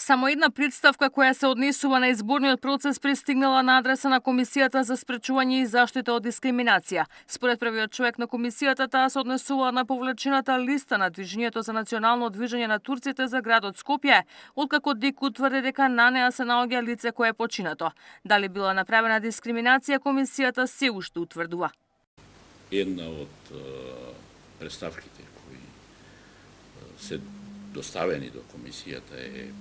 Само една представка која се однесува на изборниот процес пристигнала на адреса на Комисијата за спречување и заштита од дискриминација. Според првиот човек на комисијата, таа се однесува на повлечената листа на Движењето за национално движење на турците за градот Скопје, откако ДИК утврди дека на неа се наоѓа лице кое е починато. Дали била направена дискриминација, комисијата се уште утврдува. Една од представките кои се доставени до комисијата е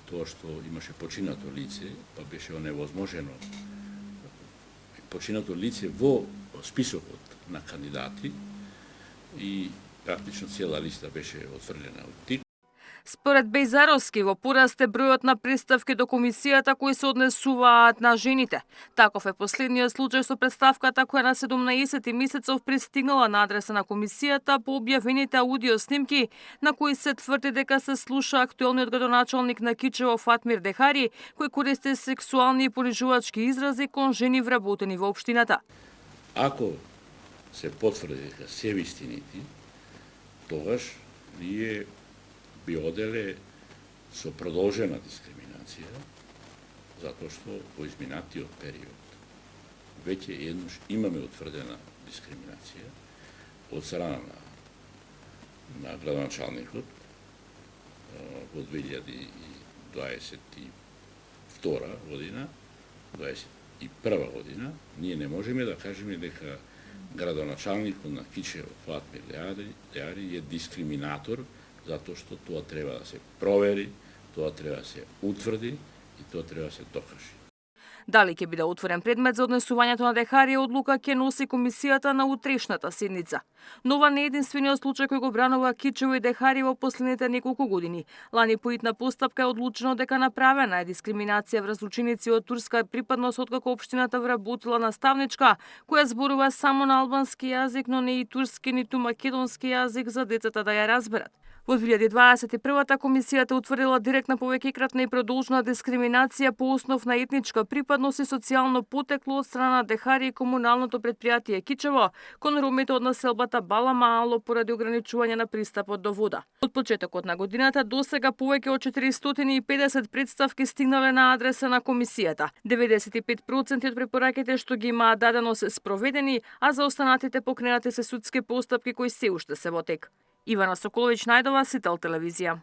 тоа што имаше починато лице, па беше оневозможено починато лице во списокот на кандидати и практично цела листа беше отфрлена од ДИК. Според Бејзаровски, во пораст е бројот на представки до комисијата кои се однесуваат на жените. Таков е последниот случај со представката која на 17 месецов пристигнала на адреса на комисијата по објавените аудио снимки на кои се тврди дека се слуша актуелниот градоначалник на Кичево Фатмир Дехари, кој користи сексуални и понижувачки изрази кон жени вработени во општината. Ако се потврди дека се вистините, тогаш ние би оделе со продолжена дискриминација, затоа што во изминатиот период веќе еднаш имаме утврдена дискриминација од страна на градоначалникот во 2022 година, 2021 година, ние не можеме да кажеме дека градоначалникот на Кичево Фатмир Дехари е дискриминатор, затоа што тоа треба да се провери, тоа треба да се утврди и тоа треба да се докаже. Дали ќе биде отворен предмет за однесувањето на Дехари, одлука ќе носи комисијата на утрешната седница. Но ова не е единствениот случај кој го бранува Кичево и Дехари во последните неколку години. Лани по итна постапка е одлучено дека направена е дискриминација врз ученици од турска припадност, откако општината вработила наставничка која зборува само на албански јазик, но не и турски ниту македонски јазик за децата да ја разберат. Во 2021 комисијата утврдила директна повеќекратна и продолжна дискриминација по основ на етничка припадност и социјално потекло од страна на Дехари и комуналното претпријатие Кичево кон ромите од населбата Бала Маало поради ограничување на пристапот до вода. Од почетокот на годината досега повеќе од 450 представки стигнале на адреса на комисијата. 95% од препораките што ги имаат дадено се спроведени, а за останатите покренати се судски постапки кои се уште се во тек. Ивана Соколовиќ-Најдова, Сител телевизија.